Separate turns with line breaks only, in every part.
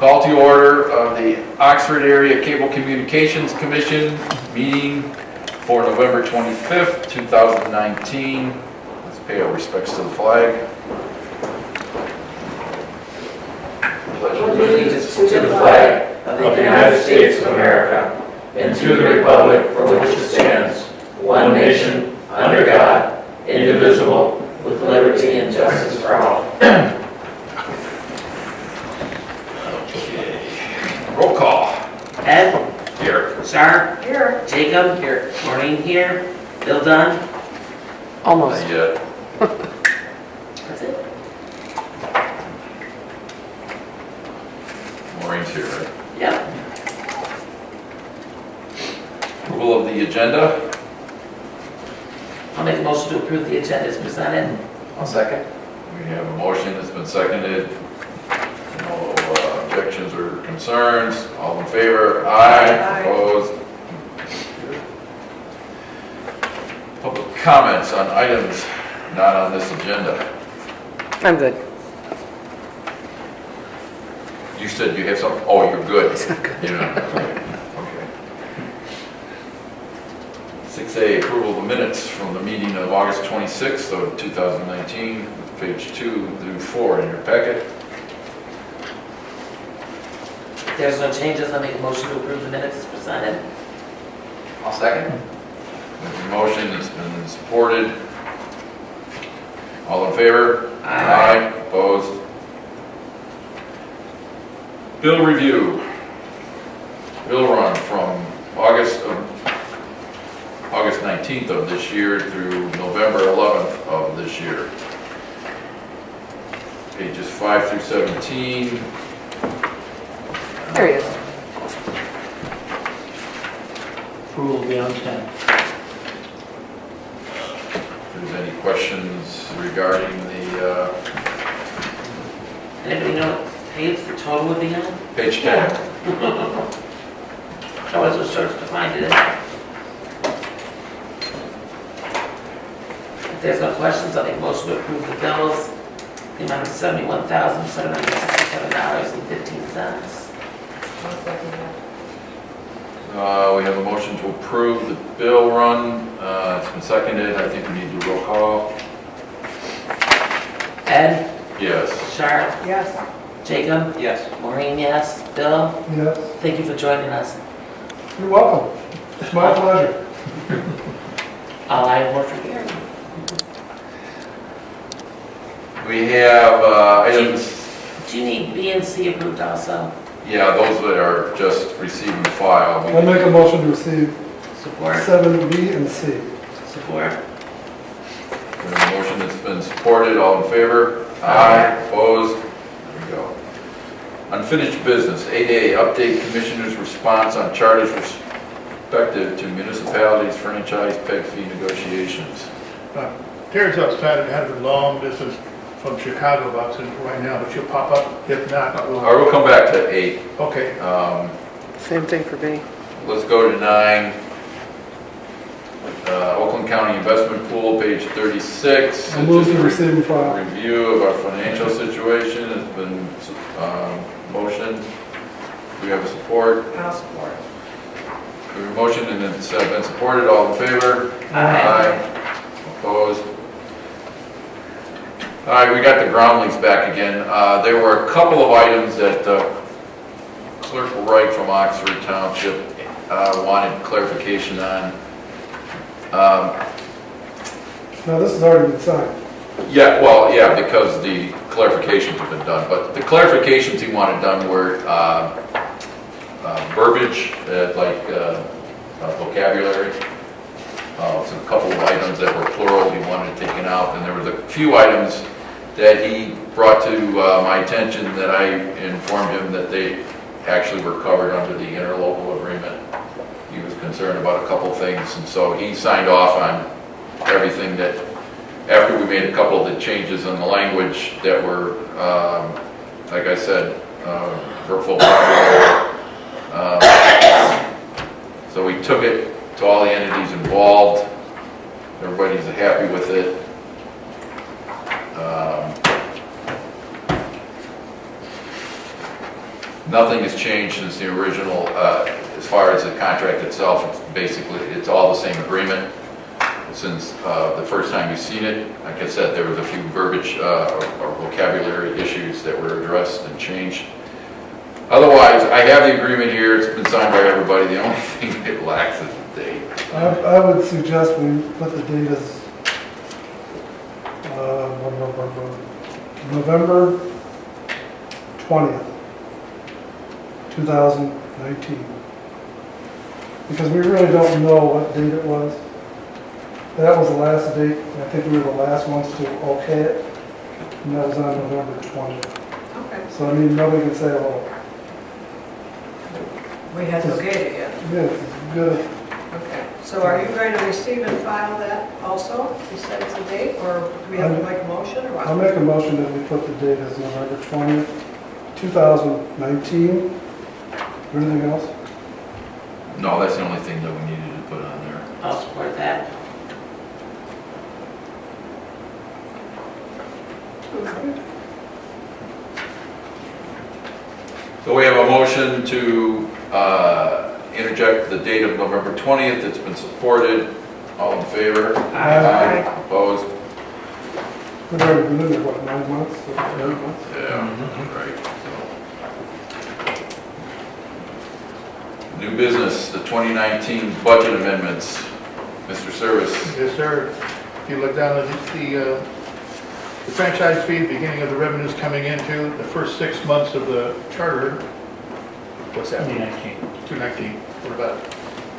Call to order of the Oxford Area Cable Communications Commission meeting for November 25th, 2019. Let's pay our respects to the flag. Pledge
Allegiance to the flag of the United States of America and to the republic for which it stands, one nation, under God, indivisible, with liberty and justice for all.
Okay. Roll call.
Ed,
Here.
Shar,
Here.
Jacob, here. Maureen here. Bill Dunn.
Not yet.
That's it.
Maureen's here, right?
Yep.
Approval of the agenda.
I'll make a motion to approve the agenda as presented.
I'll second.
We have a motion that's been seconded. No objections or concerns. All in favor? Aye.
Aye.
Opposed? Public comments on items not on this agenda.
I'm good.
You said you have something, oh, you're good. You know, okay. 6A, approval of the minutes from the meeting of August 26th of 2019, page 2 through 4 in your packet.
If there's no changes, I'll make a motion to approve the minutes as presented.
I'll second.
There's a motion, it's been supported. All in favor?
Aye.
Opposed? Bill review. Bill run from August 19th of this year through November 11th of this year. Pages 5 through 17.
There he is.
Approval beyond 10.
If there's any questions regarding the
Anybody know what page the total would be on?
page 10.
I was just searching to find it. If there's no questions, I'll make a motion to approve the bills. The amount of $71,767.15.
We have a motion to approve the bill run. It's been seconded. I think we need to do roll call.
Ed,
Yes.
Shar,
Yes.
Jacob,
Yes.
Maureen, yes. Bill,
Yes,
thank you for joining us.
you're welcome. It's my pleasure.
I work for here.
We have items,
Do you need B and C approved also?
yeah, those that are just receiving the file.
I make a motion to receive
Support,
7B and C.
support.
We have a motion that's been supported. All in favor?
Aye.
Opposed? There we go. Unfinished business. 8A, update commissioner's response on charters respective to municipalities franchise peg fee negotiations.
Terry's outside and had a long distance from Chicago about to right now, but she'll pop up. If not,
All right, we'll come back to 8.
okay.
Same thing for me.
Let's go to 9. Oakland County Investment Pool, page 36.
I move
Just
to
a
receive and file.
Review of our financial situation has been motioned. Do we have a support?
I'll support.
We have a motion and it's been supported. All in favor?
Aye.
Opposed? All right, we got the groundlings back again. There were a couple of items that Clerk Wright from Oxford Township wanted clarification on.
Now, this has already been signed.
Yeah, well, yeah, because the clarifications have been done, but the clarifications he wanted done were verbiage, like vocabulary. So a couple of items that were plural he wanted taken out, and there was a few items that he brought to my attention that I informed him that they actually were covered under the interlocal agreement. He was concerned about a couple things, and so he signed off on everything that, after we made a couple of the changes in the language that were, like I said, for full property. So we took it to all the entities involved. Everybody's happy with it. Nothing has changed since the original, as far as the contract itself. It's basically, it's all the same agreement since the first time you've seen it. Like I said, there was a few verbiage or vocabulary issues that were addressed and changed. Otherwise, I have the agreement here. It's been signed by everybody. The only thing it lacks is the date.
I would suggest we put the date as November 20th, 2019. Because we really don't know what date it was. That was the last date. I think we were the last ones to okay it. And that was on November 20th.
Okay.
So I mean, nobody can say, oh,
We hasn't okayed it yet.
yes, it's good.
Okay. So are you going to receive and file that also, besides the date, or do we have to make a motion, or
I'll
what?
make a motion that we put the date as November 20th, 2019. Anything else?
No, that's the only thing that we needed to put on there.
I'll support that.
So we have a motion to interject the date of November 20th. It's been supported. All in favor?
Aye.
Opposed?
We've already been in there, what, 9 months? 8 months?
Yeah, right. So. New business, the 2019 budget amendments. Mr. Service.
Yes, sir. If you look down at the franchise fee, the beginning of the revenues coming into the first 6 months of the charter, what's that?
2019,
219, what about,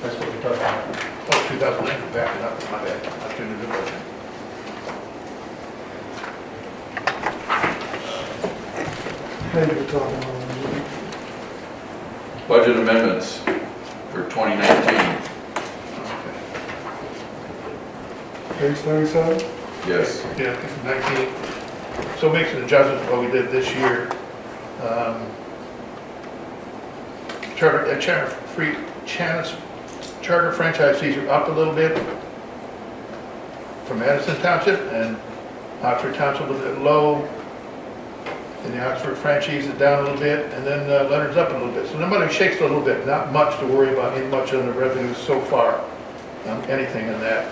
that's what we're talking about.
oh, 2009, backing up, my bad, I shouldn't have done that.
Maybe we're talking about.
Budget amendments for 2019.
Page 37?
Yes.
Yeah, 19. So it makes an adjustment to what we did this year. Charter franchise fees are up a little bit for Madison Township, and Oxford Township was at low, and the Oxford franchise is down a little bit, and then Leonard's up a little bit. So nobody shakes a little bit, not much to worry about, ain't much on the revenues so far, anything in that.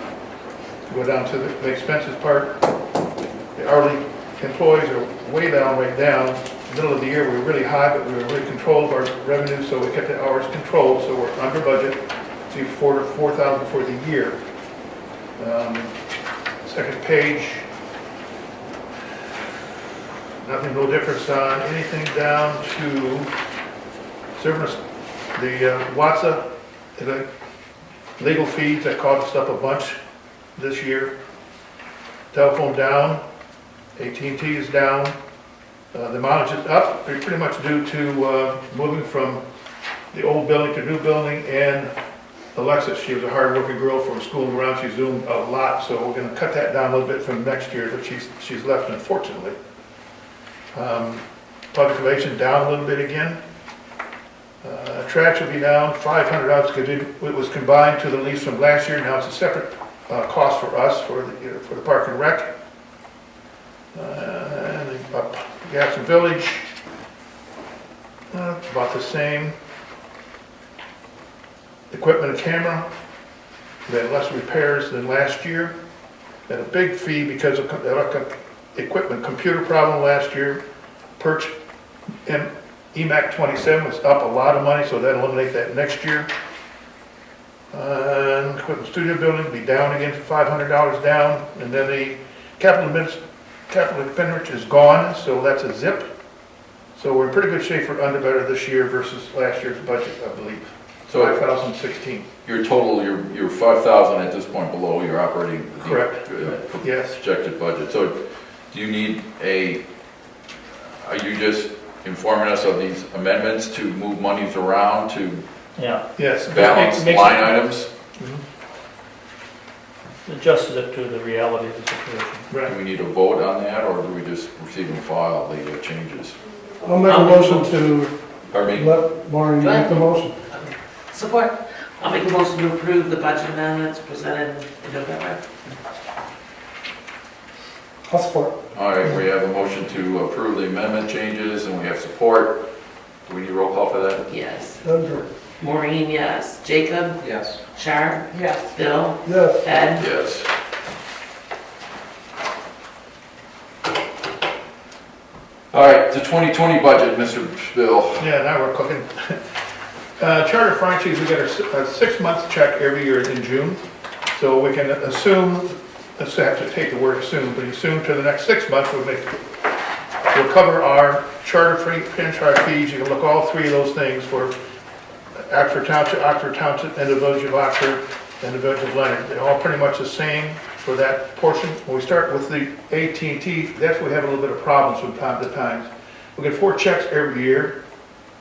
Go down to the expenses part. The hourly employees are way down, right down. Middle of the year, we were really high, but we were really controlled of our revenue, so we kept the hours controlled, so we're under budget. See, 4,000 for the year. Second page. Nothing, no difference on anything down to service, the WATSA, the legal fees that cost us up a bunch this year. Telephone down, AT&T is down. The mileage is up, pretty much due to moving from the old building to new building, and Alexis, she was a hard-working girl from school and around, she zoomed a lot, so we're gonna cut that down a little bit from next year, but she's left unfortunately. Public relations down a little bit again. Trash will be down $500 because it was combined to the lease from last year, now it's a separate cost for us, for the park and rec. And up Gaston Village, about the same. Equipment and camera, we had less repairs than last year. Had a big fee because of equipment computer problem last year. Perch and EMAC 27 was up a lot of money, so that'll eliminate that next year. And equipment studio building will be down again, $500 down, and then the capital expenditure is gone, so that's a zip. So we're in pretty good shape for under better this year versus last year's budget, I believe.
So
5,016.
your total, you're 5,000 at this point below your operating.
Correct. Yes.
Projected budget. So do you need are you just informing us of these amendments to move monies around to
Yeah,
Yes.
balance
Makes-
line items?
adjusted it to the reality of the situation.
Do
Right.
we need a vote on that, or do we just receive and file the changes?
I'll make a motion to
Pardon me?
let Maureen make the motion.
Support. I'll make a motion to approve the budget amendments presented in November.
I'll support.
All right, we have a motion to approve the amendment changes, and we have support. Do we need a roll call for that?
Yes.
Denver,
Maureen, yes. Jacob?
Yes.
Sharp?
Yes.
Bill?
yes.
Ed?
Yes. All right, the 2020 budget, Mr. Bill.
Yeah, now we're cooking. Charter franchise, we get a 6-month check every year in June. So we can assume, let's have to take the word assume, but assume to the next 6 months we'll cover our charter franchise fees. You can look all three of those things for Oxford Township, and the Village of Oxford, and the Village of Leonard. They're all pretty much the same for that portion. When we start with the AT&T, that's where we have a little bit of problems from time to time. We get 4 checks every year.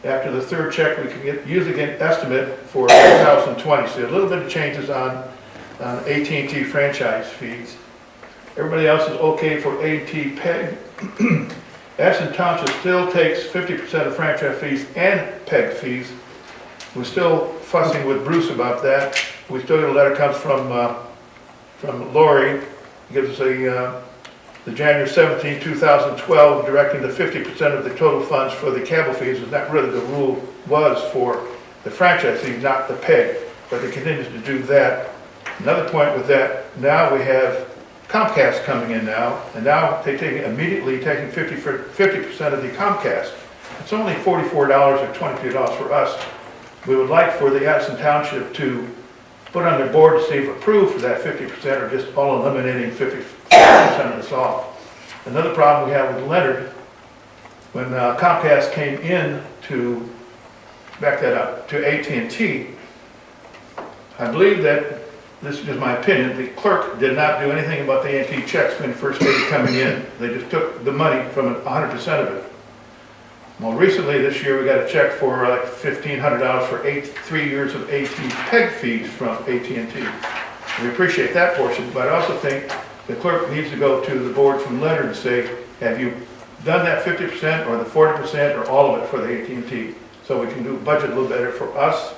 After the 3rd check, we can usually get an estimate for 2020. So a little bit of changes on AT&T franchise fees. Everybody else is okay for AT PEG. Addison Township still takes 50% of franchise fees and PEG fees. We're still fussing with Bruce about that. We still get a letter comes from Lori, gives us the January 17, 2012, directing the 50% of the total funds for the cable fees. Is not really the rule was for the franchise fees, not the PEG, but it continues to do that. Another point with that, now we have Comcast coming in now, and now they immediately taking 50% of the Comcast. It's only $44 or $22 for us. We would like for the Addison Township to put on their board to see if approved for that 50% or just all eliminating 50% of this off. Another problem we have with Leonard, when Comcast came in to back that up to AT&T, I believe that, this is just my opinion, the clerk did not do anything about the AT&T checks when it first started coming in. They just took the money from 100% of it. Well, recently this year we got a check for like $1,500 for 3 years of AT PEG fees from AT&T. We appreciate that portion, but I also think the clerk needs to go to the board from Leonard and say, have you done that 50% or the 40% or all of it for the AT&T? So we can do a budget a little better for us.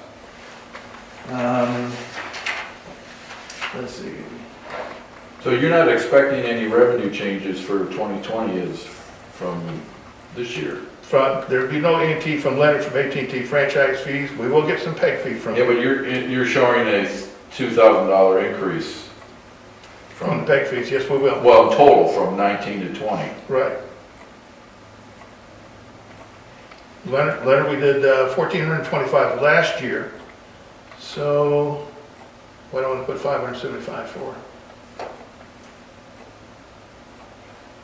Let's see.
So you're not expecting any revenue changes for 2020 as from this year?
There'd be no AT&T from Leonard from AT&T franchise fees. We will get some PEG fee from
Yeah, but you're showing a $2,000 increase
from the PEG fees. Yes, we will.
well, total from 19 to 20.
Right. Leonard, we did 1,425 last year. So what do I want to put 575 for?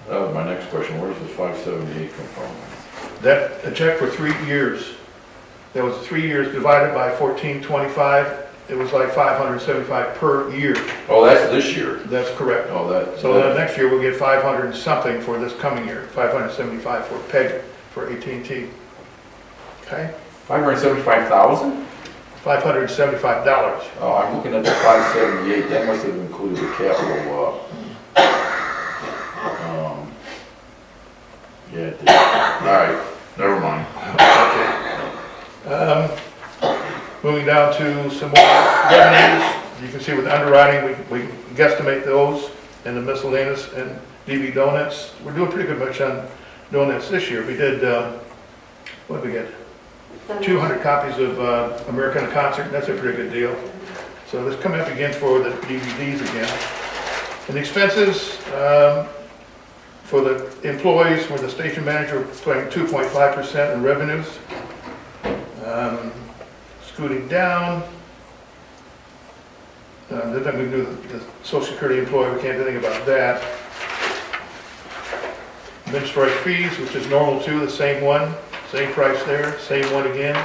That was my next question. Where does the 578 come from?
That, a check for 3 years. That was 3 years divided by 1425. It was like 575 per year.
Oh, that's this year.
That's correct.
Oh, that.
So then next year we'll get 500 and something for this coming year. 575 for PEG for AT&T. Okay?
575,000?
$575.
Oh, I'm looking at the 578. That must have included the capital. Yeah, it did. All right, never mind.
Okay. Moving down to some more revenues. You can see with underwriting, we guesstimate those and the miscellaneous and DV Donuts. We're doing pretty good much on donuts this year. We did, what did we get? 200 copies of American in Concert. That's a pretty good deal. So let's come up again for the DVDs again. And the expenses, for the employees, for the station manager, paying 2.5% in revenues. Scooting down. Then we do the Social Security employee, we can't do anything about that. Administrative fees, which is normal too, the same one, same price there, same one again.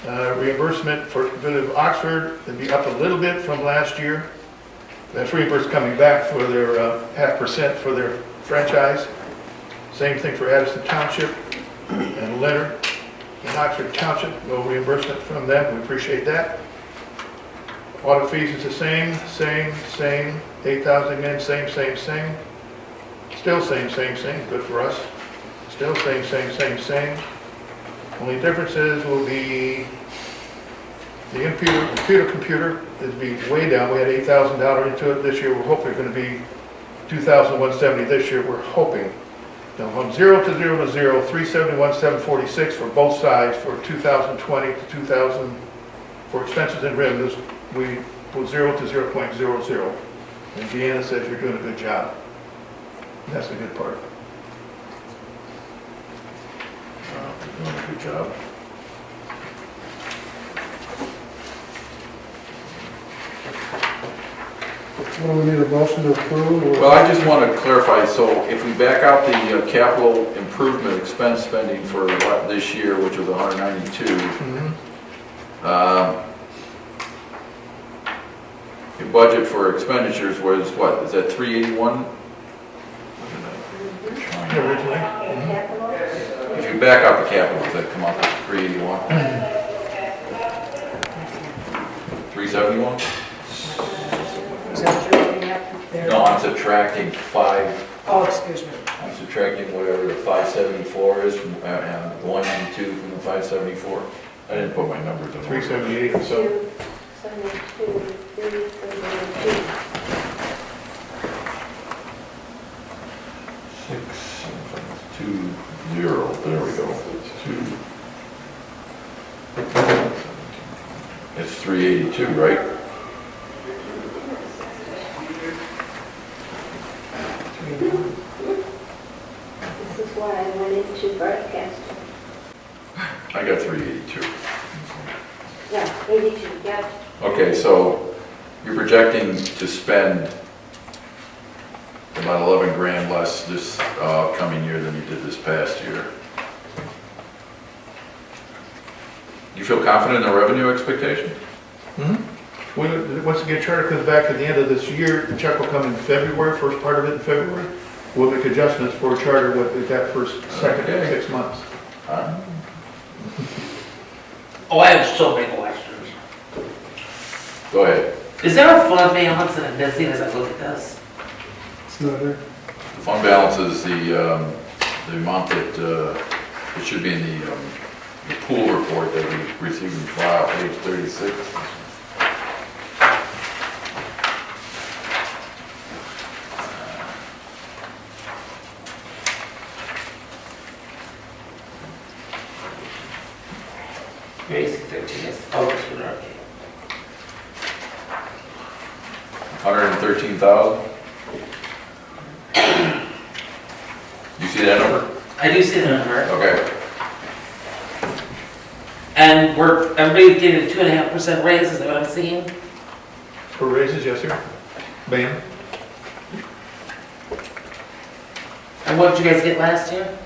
Reimbursement for Village of Oxford, it'd be up a little bit from last year. That's reimbursed coming back for their 0.5% for their franchise. Same thing for Addison Township and Leonard and Oxford Township, no reimbursement from them, we appreciate that. Audit fees is the same, 8,000 again, same. Still same, good for us. Still same. Only differences will be the computer is be way down. We had $8,000 into it this year. We're hoping it's going to be $2,170 this year. We're hoping. Now, from 0 to 0 to 0, 371,746 for both sides for 2020 to 2000, for expenses and revenues, we put 0 to 0.00. And Deanna says you're doing a good job. That's the good part.
You're doing a good job.
What do we need, a motion to approve? or-
Well, I just want to clarify, so if we back out the capital improvement expense spending for this year, which was 192, your budget for expenditures was what, is that 381?
Originally.
If you back out the capital, does that come up to 381? 371?
Is that what you're looking at there?
No, I'm subtracting 5,
Oh, excuse me.
I'm subtracting whatever the 574 is, and the 192 from the 574. I didn't put my numbers in.
378 or so.
6,720, there we go. 2. It's 382, right?
This is why I went into broadcasting.
I got 382.
Yeah, 82, yeah.
Okay, so you're projecting to spend about 11 grand less this coming year than you did this past year. You feel confident in the revenue expectation?
Once again, charter comes back at the end of this year, the check will come in February, first part of it in February. We'll make adjustments for charter with that second
Okay.
6 months.
Oh, I have so many questions.
Go ahead.
Is there a fund balance that I'm missing as I look at this?
It's not there.
The fund balance is the amount that, it should be in the pool report that we received in file, page 36.
Basic 13 is, oh, this one, okay.
113,000. You see that number?
I do see the number.
Okay.
And everybody's getting a 2.5% raise, is that what I'm seeing?
For raises, yes, sir. Bam.
And what did you guys get last year?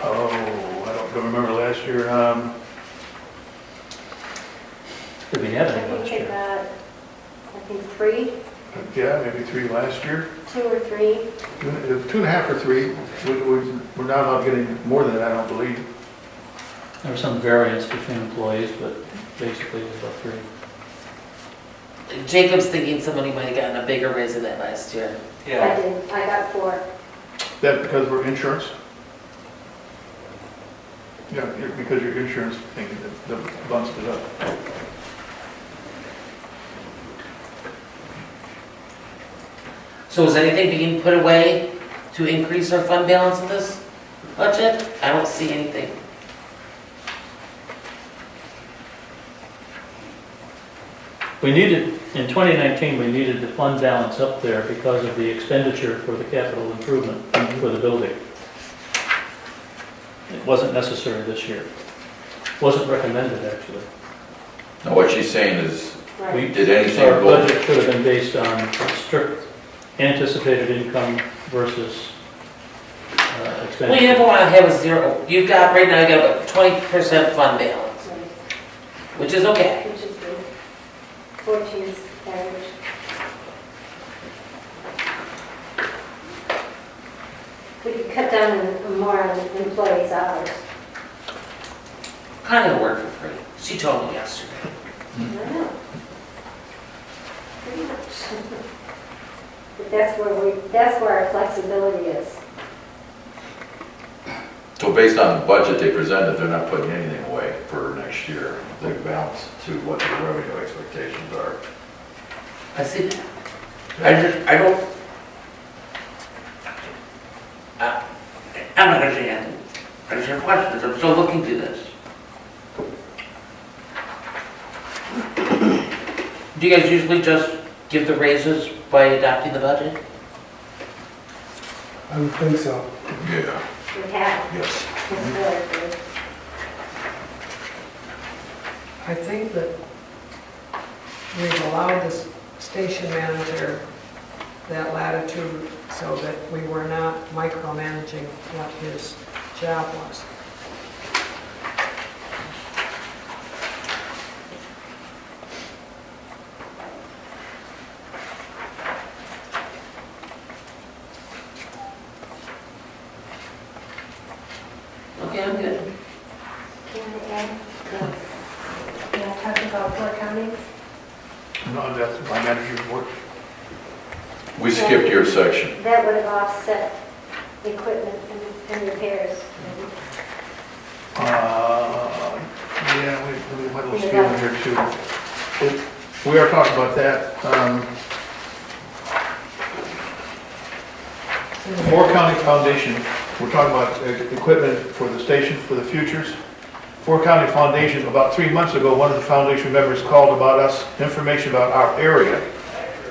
Oh, I don't remember last year.
Did we
I
have anything
think
last
they
year?
got, I think 3,
Yeah, maybe 3 last year.
2 or 3.
2.5 or 3. We're not allowed getting more than that, I don't believe.
There was some variance between employees, but basically it was about 3.
Jacob's thinking somebody might have gotten a bigger raise than that last year.
I did, I got 4.
That because we're insurance? Yeah, because your insurance thing, the bumps it up.
So is anything being put away to increase our fund balance in this budget? I don't see anything.
We needed, in 2019, we needed the fund balance up there because of the expenditure for the capital improvement for the building. It wasn't necessary this year. Wasn't recommended, actually.
Now, what she's saying is,
Right.
did anything
Our
go?
budget should have been based on strict anticipated income versus
Well, you
expenditure.
never want to have a zero. You've got, right now, you got about 20% fund balance,
Right.
which is okay.
Which is good. 14 is average. We could cut down more on employees' hours.
Kind of work for free. She told me yesterday.
I don't know. Pretty much. But that's where our flexibility is.
So based on the budget they presented, they're not putting anything away for next year. They balance to what the revenue expectations are.
I see that. I don't, I'm not gonna say anything. I just have questions, I'm still looking through this. Do you guys usually just give the raises by adopting the budget?
I would think so.
Yeah.
We have
Yes.
historically.
I think that we've allowed the station manager that latitude so that we were not micromanaging what his job was.
Okay, I'm good.
Can I add? Can I talk about Fort County?
No, that's my manager's work.
We skipped your section.
That would have offset equipment and repairs.
Yeah, we had a little spiel in here too. We are talking about that. Fort County Foundation, we're talking about equipment for the station for the futures. Fort County Foundation, about 3 months ago, one of the foundation members called about us, information about our area.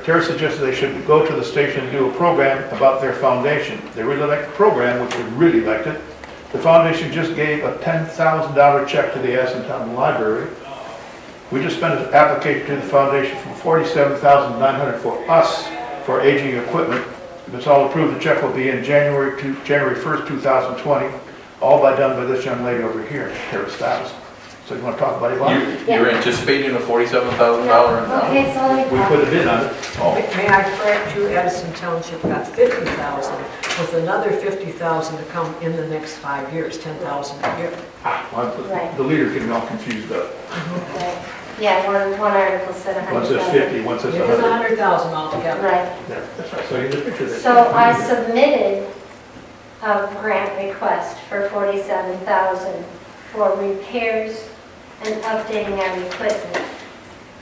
Tara suggested they should go to the station and do a program about their foundation. They really liked the program, which we really liked it. The foundation just gave a $10,000 check to the Addison Library. We just spent an application to the foundation for $47,900 for us for aging equipment. If it's all approved, the check will be in January 1st, 2020, all done by this young lady over here, Tara Stiles. So you want to talk about it?
You're anticipating a $47,000
Okay, it's only.
We put it in on it.
Oh,
May I correct you, Edison Township got 50,000, with another 50,000 to come in the next 5 years, 10,000 a year.
Right.
The leader getting all confused up.
Right. Yeah, one article said 100,000.
One says 50, one says
It was
100.
100,000 altogether.
Right.
Yeah, that's right, so you can picture that.
So I submitted a grant request for 47,000 for repairs and updating our equipment.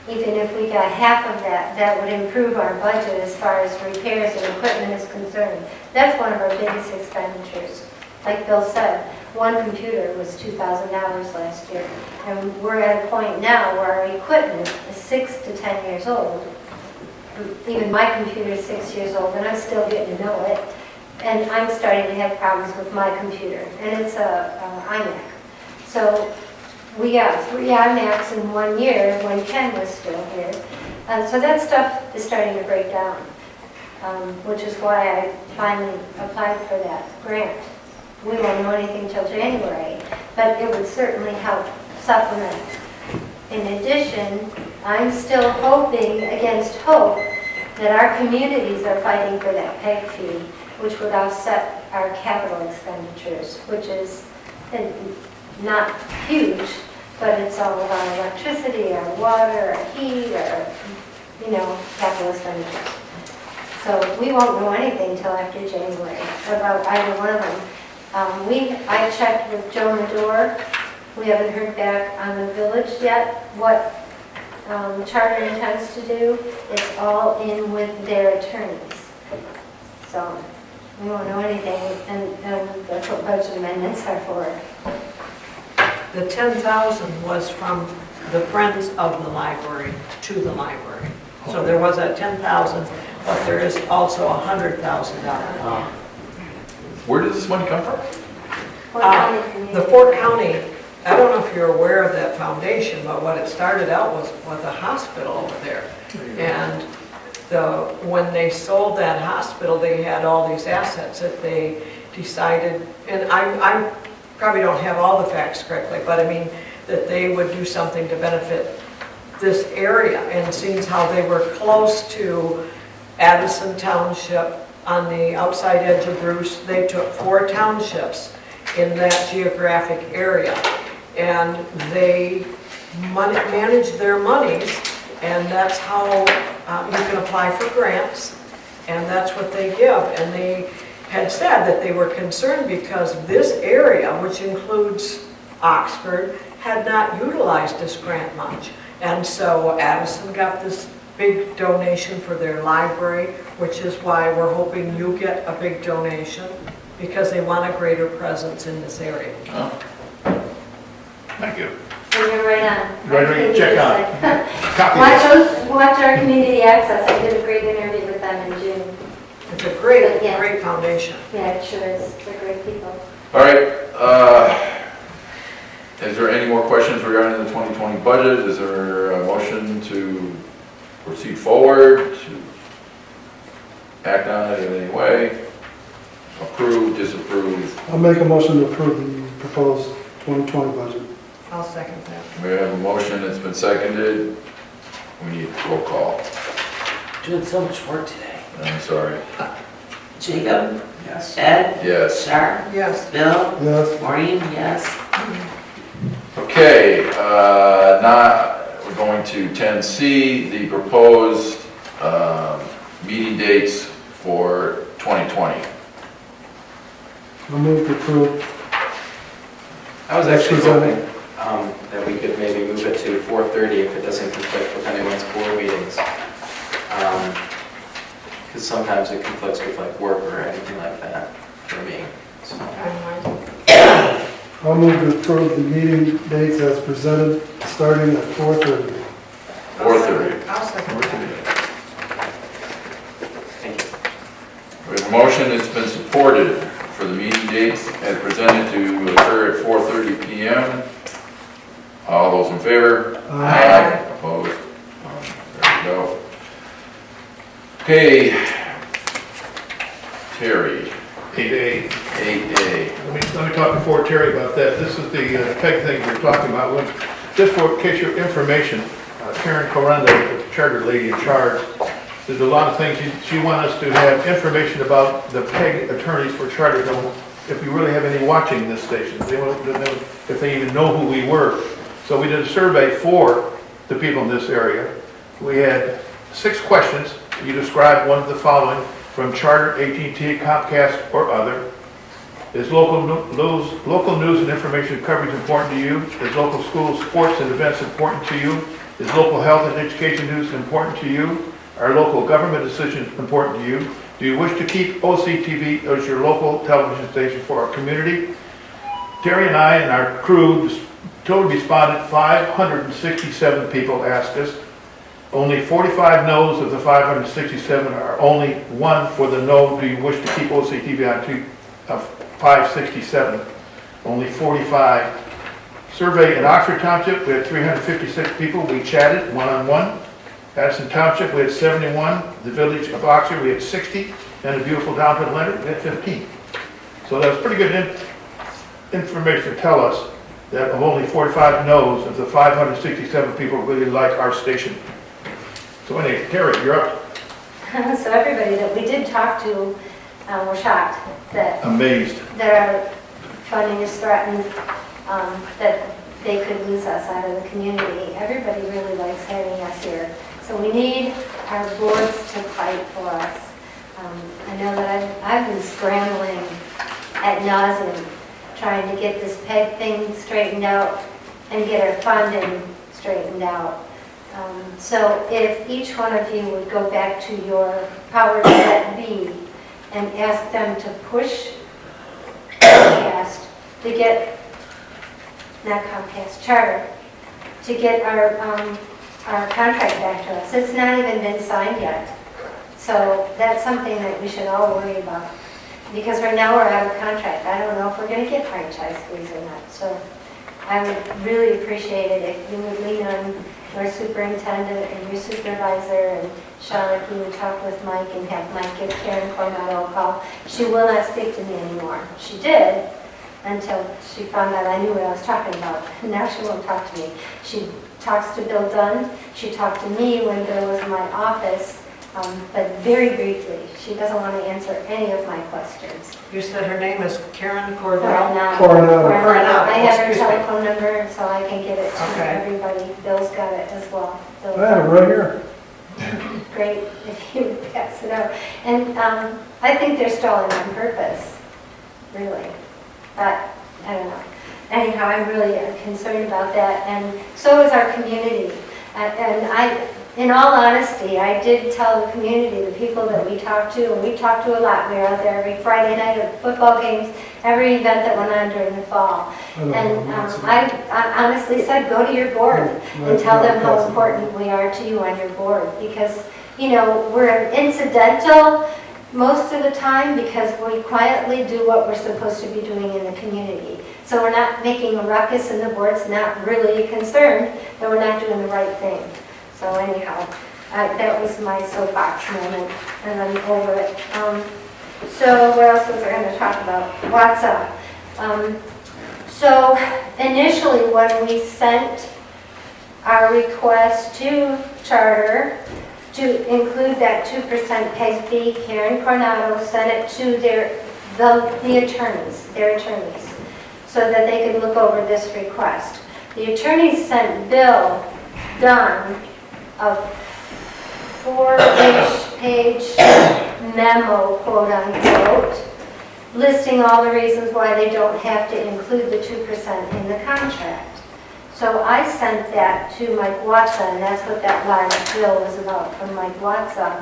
Even if we got half of that, that would improve our budget as far as repairs and equipment is concerned. That's one of our biggest expenditures. Like Bill said, one computer was $2,000 last year. And we're at a point now where our equipment is 6 to 10 years old. Even my computer is 6 years old and I'm still getting to know it. And I'm starting to have problems with my computer, and it's a iMac. So we got 3 iMacs in 1 year when Ken was still here. So that stuff is starting to break down, which is why I finally applied for that grant. We won't know anything till January, but it would certainly help supplement. In addition, I'm still hoping against hope that our communities are fighting for that PEG fee, which would offset our capital expenditures, which is not huge, but it's all of our electricity, our water, our heat, our, capital expenditures. So we won't know anything till after January about either one of them. I checked with Joe Madore. We haven't heard back on the village yet, what Charter intends to do. It's all in with their attorneys. So we won't know anything, and that's what budget amendments are for.
The 10,000 was from the Friends of the Library to the library. So there was that 10,000, but there is also a $100,000.
where does this money come from?
Fort County Community.
The Fort County, I don't know if you're aware of that foundation, but what it started out was a hospital over there. And when they sold that hospital, they had all these assets that they decided, and I probably don't have all the facts correctly, but I mean, that they would do something to benefit this area. And seeing how they were close to Addison Township on the outside edge of Bruce, they took 4 townships in that geographic area. And they managed their monies, and that's how you can apply for grants, and that's what they give. And they had said that they were concerned because this area, which includes Oxford, had not utilized this grant much. And so Addison got this big donation for their library, which is why we're hoping you get a big donation. because they want a greater presence in this area.
Oh,
Thank you.
And you're right on.
Right, check on it. Copy this.
Watch our community access. I did a great interview with them in June.
It's a great,
Yeah.
great foundation.
Yeah, it sure is. They're great people.
all right, is there any more questions regarding the 2020 budget? Is there a motion to proceed forward, to act on it in any way? Approve, disapprove?
I'll make a motion to approve the proposed 2020 budget.
I'll second that.
We have a motion that's been seconded. We need roll call.
Doing so much work today.
I'm sorry.
Jacob?
Yes.
Ed?
Yes.
Char?
Yes.
Bill?
Yes,
Maureen? Yes.
Okay, now we're going to 10C, the proposed meeting dates for 2020.
I'll move to approve.
I was actually
Presented.
hoping that we could maybe move it to 4:30 if it doesn't conflict with anyone's board meetings. Because sometimes it conflicts with like work or anything like that for me. So,
I'll move to approve the meeting dates as presented, starting at 4:30.
4:30.
I'll second that.
thank you.
We have a motion that's been supported for the meeting dates as presented to occur at 4:30 PM. All those in favor?
Aye.
Opposed? There we go. Okay. Terry,
8A.
8A.
Let me talk before Terry about that. This is the PEG thing we're talking about. Just for in case your information, Karen Coranda, the charter lady in charge, there's a lot of things she wants us to have information about the PEG attorneys for charter. If we really have any watching this station, if they even know who we were. So we did a survey for the people in this area. We had 6 questions. You described one of the following: from Charter, AT&T, Comcast, or other. Is local news and information coverage important to you? Is local school sports and events important to you? Is local health and education news important to you? Are local government decisions important to you? Do you wish to keep OCTV as your local television station for our community? Terry and I and our crew totally responded. 567 people asked us. Only 45 no's of the 567 are only 1 for the no. Do you wish to keep OCTV on 567? Only 45. Survey in Oxford Township, we had 356 people. We chatted one-on-one. Addison Township, we had 71. The village of Oxford, we had 60. And the beautiful downtown Leonard, we had 15. So that's pretty good information to tell us that of only 45 no's of the 567 people really like our station. So anyway, Terry, you're up.
So everybody that we did talk to were shocked that
Amazed.
our funding is threatened, that they could lose us out of the community. Everybody really likes having us here. So we need our boards to fight for us. I know that I've been scrambling ad nauseum trying to get this PEG thing straightened out and get our funding straightened out. So if each one of you would go back to your powers that be and ask them to push Comcast to get, not Comcast, Charter, to get our contract back to us. It's not even been signed yet. So that's something that we should all worry about. Because right now we're out of contract. I don't know if we're going to get franchise fees or not. So I would really appreciate it if you would lean on your superintendent and your supervisor, and Charlotte, you would talk with Mike and have Mike give Karen Coronado a call. She will not speak to me anymore. She did until she found out I knew what I was talking about. Now she won't talk to me. She talks to Bill Dunn. She talked to me when Bill was in my office, but very briefly. She doesn't want to answer any of my questions.
You said her name is Karen Cordell?
Coronado.
Coronado.
I have her
Excuse me.
telephone number, so I can give it to
Okay.
everybody. Bill's got it as well. Bill
I have it right here.
Great if you would pass it out. And I think they're stalling on purpose, really. But, I don't know. Anyhow, I'm really concerned about that, and so is our community. And in all honesty, I did tell the community, the people that we talked to, and we talked to a lot. We were out there every Friday night at football games, every event that went on during the fall.
I don't know,
And
that's-
I honestly said, go to your board and tell them how important we are to you on your board. Because, you know, we're incidental most of the time because we quietly do what we're supposed to be doing in the community. So we're not making a ruckus and the board's not really concerned that we're not doing the right thing. So anyhow, that was my soapbox moment and I'm over it. So what else was I going to talk about? WhatsApp. So initially when we sent our request to Charter to include that 2% pay fee, Karen Coronado sent it to the attorneys, their attorneys, so that they could look over this request. The attorneys sent Bill Dunn a 4-page memo, quote unquote, listing all the reasons why they don't have to include the 2% in the contract. So I sent that to Mike Watson, and that's what that large bill was about from Mike Watson.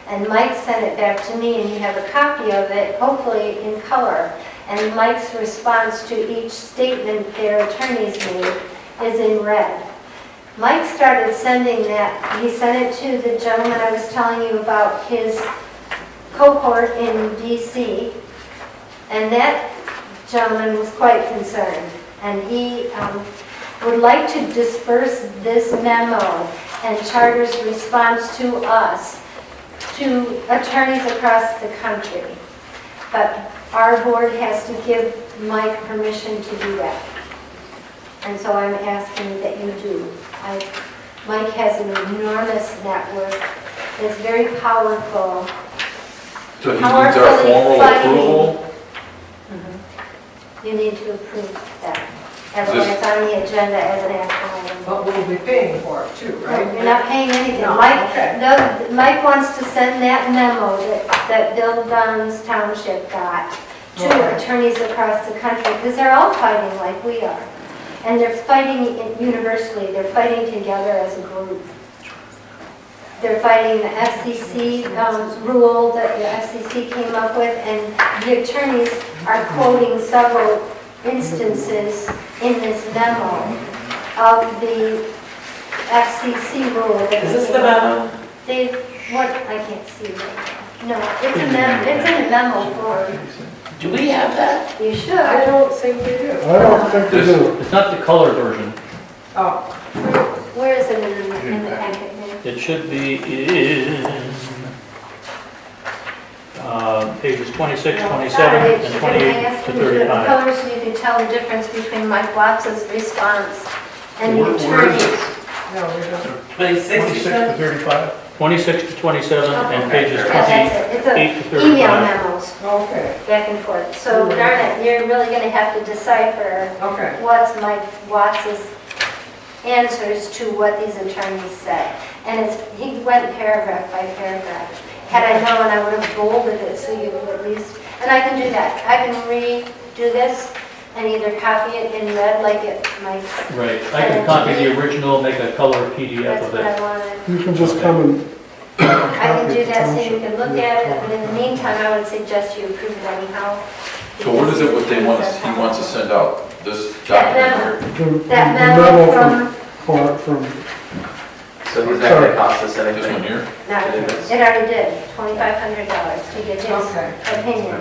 And Mike sent it back to me, and you have a copy of it, hopefully in color. And Mike's response to each statement their attorneys made is in red. Mike started sending that, he sent it to the gentleman I was telling you about, his cohort in DC, and that gentleman was quite concerned. And he would like to disperse this memo and Charter's response to us to attorneys across the country. But our board has to give Mike permission to do that. And so I'm asking that you do. Mike has an enormous network. It's very powerful.
So he needs our formal approval?
You need to approve that. That's why it's on the agenda as an action item.
But we'll be paying for it too, right?
You're not paying anything.
No,
Mike,
okay.
no, Mike wants to send that memo that Bill Dunn's township got to
Okay.
attorneys across the country, because they're all fighting like we are. And they're fighting universally, they're fighting together as a group. They're fighting the FCC rule that the FCC came up with, and the attorneys are quoting several instances in this memo of the FCC rule. that
Is this
they
the
came up-
memo?
They, what, I can't see it. No, it's a memo, it's in a memo form.
Do we have that?
You should.
I don't think we do.
I don't think they do.
It's not the color version.
Oh,
Where is it in the packet here?
It should be in pages 26, 27, and 28 to 35.
Colors, so you can tell the difference between Mike Watts's response and the
Where is
attorney's.
it?
no, we don't.
26, you
26 to
said?
35?
26 to 27, and pages
Yeah, that's it. It's
28 to
a email
35.
memos,
Okay,
back and forth. So darn it, you're really gonna have to decipher
okay.
what's Mike Watts's answers to what these attorneys said. And he went paragraph by paragraph. Had I known, I would have bolded it so you could at least, and I can do that. I can redo this and either copy it in red like it might,
Right, I can copy the original, make a color PDF
that's
of
what I
it.
wanted.
You can just come and.
I can do that so you can look at it, but in the meantime, I would suggest you approve it anyhow.
So what is it, what they want, he wants to send out? This document here?
That memo
From,
So he's not gonna cost us
This one
anything.
here?
No, it already did, $2,500 to get his
Okay.
opinion.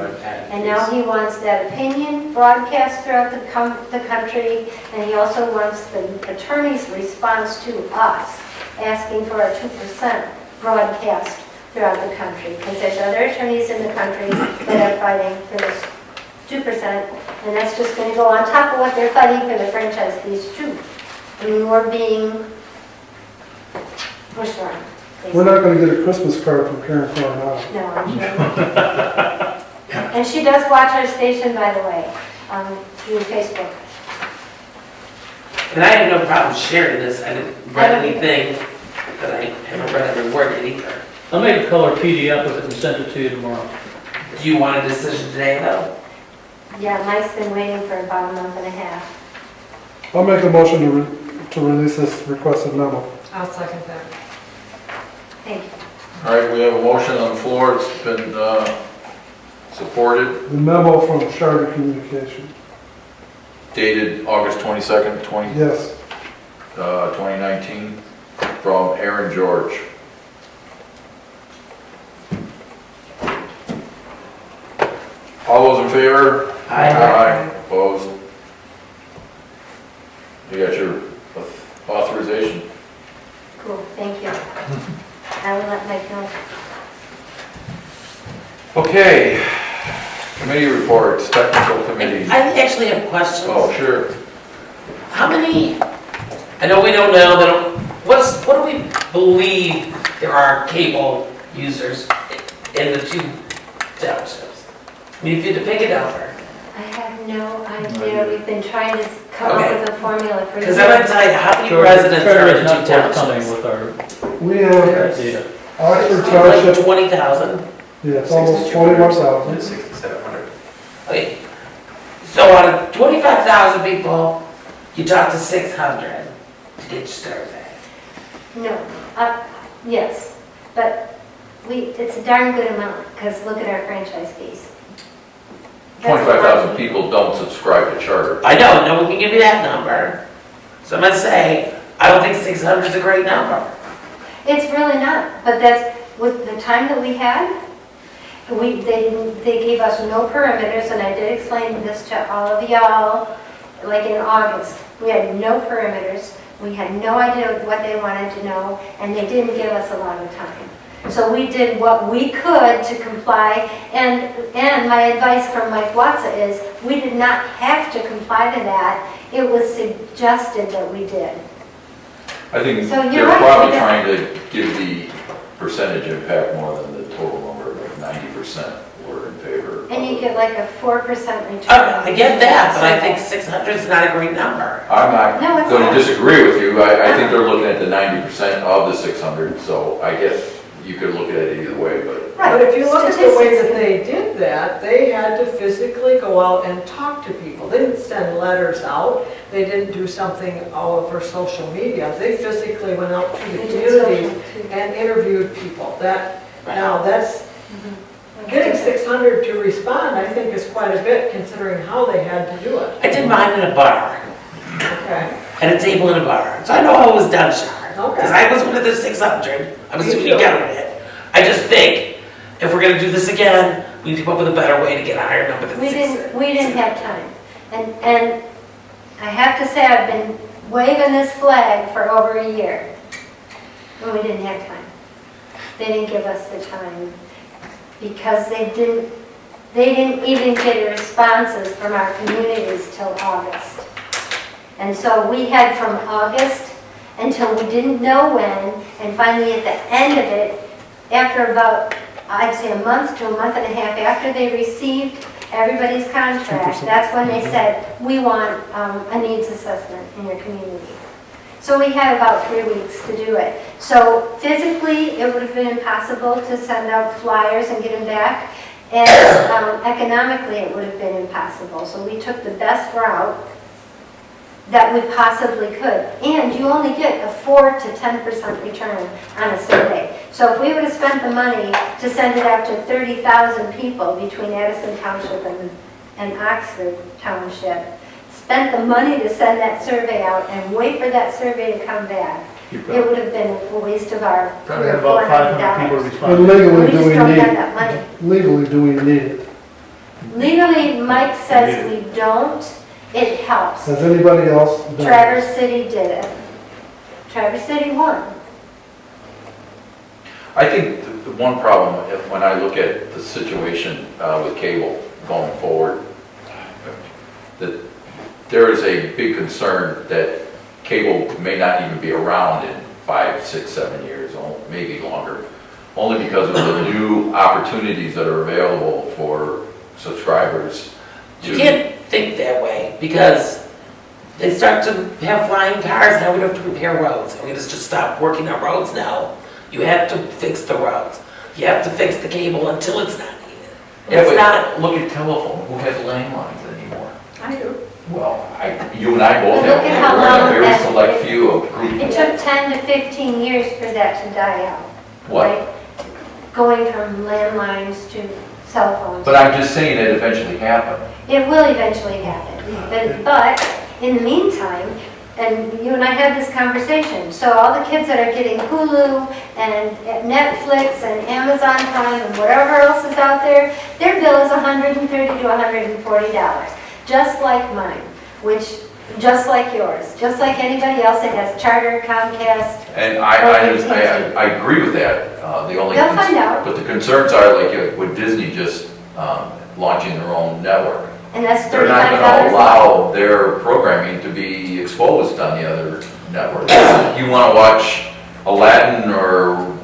And now he wants that opinion broadcast throughout the country, and he also wants the attorney's response to us, asking for a 2% broadcast throughout the country, because there's other attorneys in the country that are fighting for this 2%, and that's just going to go on top of what they're fighting for the franchise fees too. I mean, we're being pushed around.
we're not gonna get a Christmas card from Karen Coronado.
No, I'm sure. And she does watch our station, by the way, through Facebook.
And I have no problem sharing this. I didn't read anything, but I haven't read every word yet either.
I'll make a color PDF of it and send it to you tomorrow.
Do you want a decision today, though?
Yeah, Mike's been waiting for about a month and a half.
I'll make a motion to release this requested memo.
I'll second that.
Thank you.
All right, we have a motion on the floor. It's been supported,
The memo from Charter Communication.
dated August 22nd,
Yes.
2019, from Aaron George. All those in favor? Aye. Opposed? You got your authorization?
Cool, thank you. I will let Mike know.
Okay, committee reports, technical committee.
I actually have questions.
Oh, sure.
How many, I know we don't know, but what do we believe there are cable users in the two townships? I mean, if you had to pick a number.
I have no idea. We've been trying to come up with a formula for
Because I'm gonna
years.
tell you, how many
Charter
residents are
is
in
not
the two
forthcoming
townships?
with our
We have
data.
Oxford
Like
Township,
20,000?
yeah, it's almost 21,000.
6,700.
Okay. So out of 25,000 people, you talk to 600 to get your survey.
No, yes, but it's a darn good amount, because look at our franchise fees. That's a lot of
25,000 people don't subscribe to Charter.
I know, no one can give me that number. So I'm gonna say, I don't think 600 is a great number.
It's really not, but that's, with the time that we had, they gave us no perimeters, and I did explain this to all of y'all, like in August. We had no perimeters, we had no idea what they wanted to know, and they didn't give us a lot of time. So we did what we could to comply, and my advice from Mike Watsa is, we did not have to comply to that. It was suggested that we did.
I think
So you're
they're
right,
probably
we don't-
trying to give the percentage impact more than the total number, like 90% were in favor.
And you get like a 4% return.
I get that, but I think 600 is not a great number.
I'm
No,
not
it's
going
not.
to disagree with you. I think they're looking at the 90% of the 600, so I guess you could look at it either way, but
Right.
But if you look at the way that
Statistics.
they did that, they had to physically go out and talk to people. They didn't send letters out, they didn't do something all over social media. They physically went out to the
We did social
communities
too.
and interviewed people. Now, that's,
Mhm.
getting 600 to respond, I think is quite a bit considering how they had to do it.
I did mine in a bar,
Okay,
at a table in a bar, so I know how it was done, Shar.
Okay.
Because I was one of the 600, I'm
Me
assuming
too.
you counted it. I just think, if we're gonna do this again, we need to come up with a better way to get a higher number than
We
600.
we didn't have time. And I have to say, I've been waving this flag for over a year. And we didn't have time. They didn't give us the time because they didn't even get responses from our communities till August. And so we had from August until we didn't know when, and finally at the end of it, after about, I'd say a month to a month and a half after they received everybody's contract, that's when they said, we want a needs assessment in your community. So we had about 3 weeks to do it. So physically, it would have been impossible to send out flyers and get them back. And economically, it would have been impossible. So we took the best route that we possibly could. And you only get a 4 to 10% return on a survey. So if we would have spent the money to send it out to 30,000 people between Addison Township and Oxford Township, spent the money to send that survey out and wait for that survey to come back, it would have been a waste of our
Probably had about 500 people
$400.
But
respond.
legally,
We
do
just
we
don't have
need,
that money.
legally, do we need it?
Legally, Mike says we don't. It helps.
Has anybody else done it?
Traverse City did it. Traverse City won.
I think the one problem, when I look at the situation with cable going forward, that there is a big concern that cable may not even be around in 5, 6, 7 years, or maybe longer, only because of the new opportunities that are available for subscribers
You
to.
can't think that way, because they start to have flying cars, now we don't have to repair roads. Are we gonna just stop working on roads now? You have to fix the roads. You have to fix the cable until it's not needed.
Yeah,
It's
but
not,
look at telephone, who has landlines anymore?
I do.
Well, you and I both
But
have,
look at how
we're in a
long
very
that-
select few of group.
It took 10 to 15 years for that to die out.
What?
right? Going from landlines to cell phones.
But I'm just saying it eventually happened.
It will eventually happen, but in the meantime, and you and I had this conversation, so all the kids that are getting Hulu and Netflix and Amazon Prime and whatever else is out there, their bill is $130 to $140, just like mine, just like yours, just like anybody else that has Charter, Comcast.
And I agree with that. The only
They'll find out.
But the concerns are like with Disney just launching their own network.
And that's $35.
They're not going to allow their programming to be exposed on the other network. You want to watch Aladdin or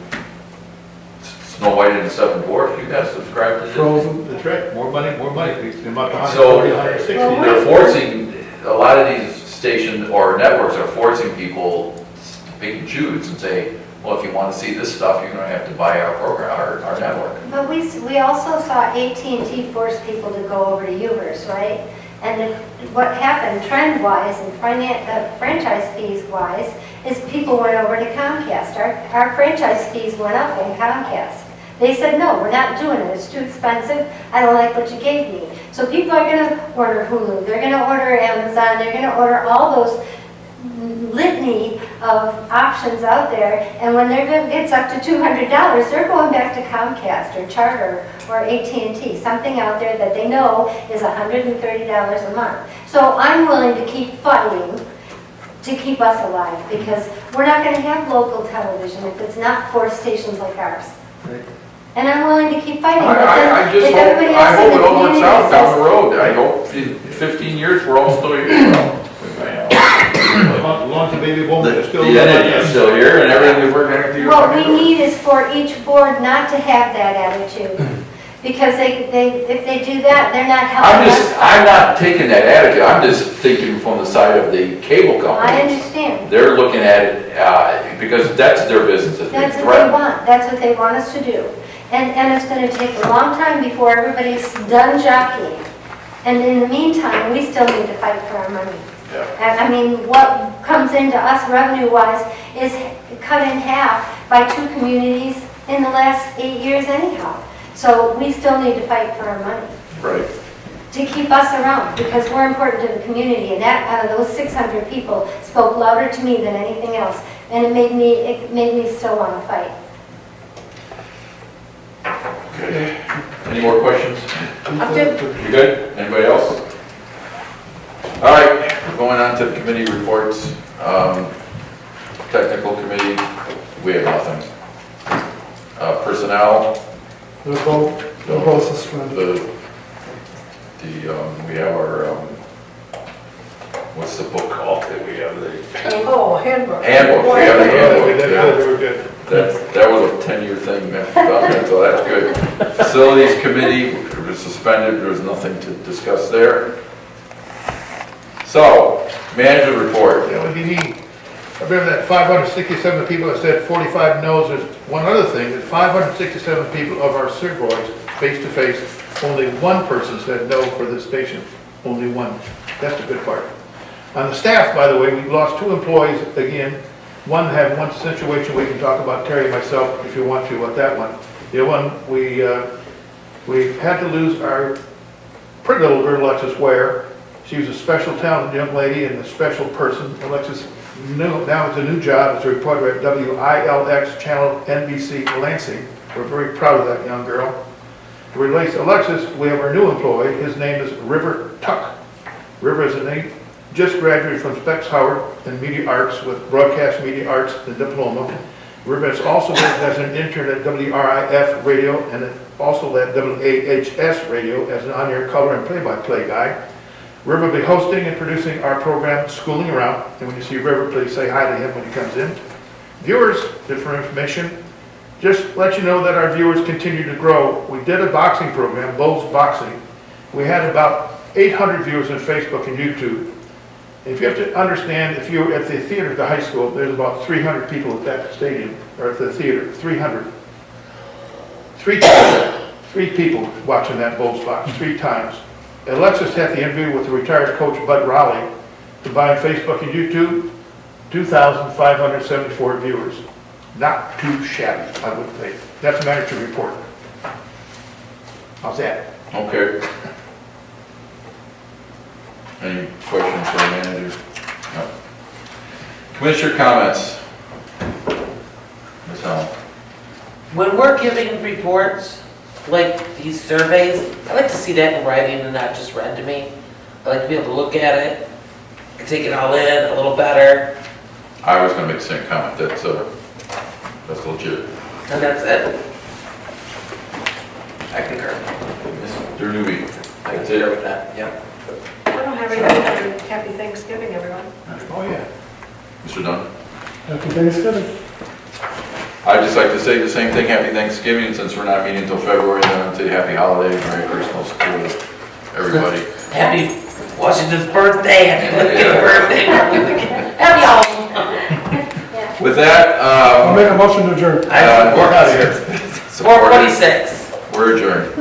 Snow White and the Seven Dwarfs, you got to subscribe to Disney.
Frozen.
That's right, more money, it's about
So
140, 160.
they're forcing, a lot of these stations or networks are forcing people to pick and choose and say, well, if you want to see this stuff, you're going to have to buy our program, our network.
But we also saw AT&T force people to go over to Uverse, right? And what happened trend-wise and franchise fees-wise is people went over to Comcast. Our franchise fees went up in Comcast. They said, no, we're not doing it, it's too expensive, I don't like what you gave me. So people are going to order Hulu, they're going to order Amazon, they're going to order all those litany of options out there, and when their bill gets up to $200, they're going back to Comcast or Charter or AT&T, something out there that they know is $130 a month. So I'm willing to keep fighting to keep us alive, because we're not going to have local television if it's not for stations like ours. And I'm willing to keep fighting, but
I
then
just
if
hope,
everybody
I
else in
hope
the
it all works
community
out down the
says,
road. I hope in 15 years, we're all still here.
As long as the baby boomers are still.
The entity is still here and everything we've worked out here.
what we need is for each board not to have that attitude. Because if they do that, they're not helping us.
I'm not taking that attitude, I'm just thinking from the side of the cable
I
companies.
understand.
They're looking at it, because that's their business, is being
That's what they
threatened.
want. That's what they want us to do. And it's going to take a long time before everybody's done jockeying. And in the meantime, we still need to fight for our money.
Yeah.
And I mean, what comes into us revenue-wise is cut in half by 2 communities in the last 8 years anyhow. So we still need to fight for our money
Right.
to keep us around, because we're important to the community. And that, out of those 600 people, spoke louder to me than anything else. And it made me still want to fight.
Okay. Any more questions?
I'm good.
You good? Anybody else? All right, we're going on to the committee reports. Technical committee, we have nothing. Personnel,
They're both suspended.
we have our, what's the book called that we have?
Oh, handbook.
Handbook, we have the handbook.
They were good.
That was a 10-year thing, man, so that's good. Facilities committee, we're suspended, there's nothing to discuss there. So, manager report.
You know, you need, I remember that 567 people that said 45 no's. There's one other thing, that 567 people of our surveys, face-to-face, only one person said no for this station. Only one. That's the good part. On the staff, by the way, we lost 2 employees again. One had one situation we can talk about, Terry and myself, if you want to, about that one. The other one, we had to lose our pretty little girl, Alexis Ware. She was a special talented young lady and a special person. Alexis now has a new job as a reporter at WILX channel NBC Lansing. We're very proud of that young girl. To replace Alexis, we have our new employee. His name is River Tuck. River is just graduated from Specs Howard in Media Arts with Broadcast Media Arts and diploma. River has also worked as an intern at WRIF Radio and also at WAHS Radio as an on-air color and play-by-play guy. River will be hosting and producing our program, Schooling Around. And when you see River, please say hi to him when he comes in. Viewers, just for information, just let you know that our viewers continue to grow. We did a boxing program, Bo's Boxing. We had about 800 viewers on Facebook and YouTube. If you have to understand, if you're at the theater at the high school, there's about 300 people at that stadium, or at the theater, 300. 3 times, 3 people watching that Bo's Box, 3 times. Alexis had the interview with the retired coach Bud Raleigh. Combined Facebook and YouTube, 2,574 viewers. not too shabby, I would say. That's the manager report. How's that?
Okay. Any questions for the manager? No. Commissioner comments? Ms. Helm?
When we're giving reports, like these surveys, I like to see that in writing and not just read to me. I like to be able to look at it, and take it all in a little better,
I was gonna make the same comment, that's legit.
and that's it. I concur.
Mr. Newby?
I can
That's
share
it?
with that, yeah.
I don't have anything other than happy Thanksgiving, everyone.
Oh, yeah.
Mr. Dunn?
Happy Thanksgiving.
I'd just like to say the same thing, happy Thanksgiving, since we're not meeting until February, then I'd say happy holidays, Merry Christmas to everybody.
Happy Washington's birthday, happy birthday, happy Halloween.
With that,
I'll make a motion to adjourn.
I-
we're out of here.
4:46.
We're adjourned.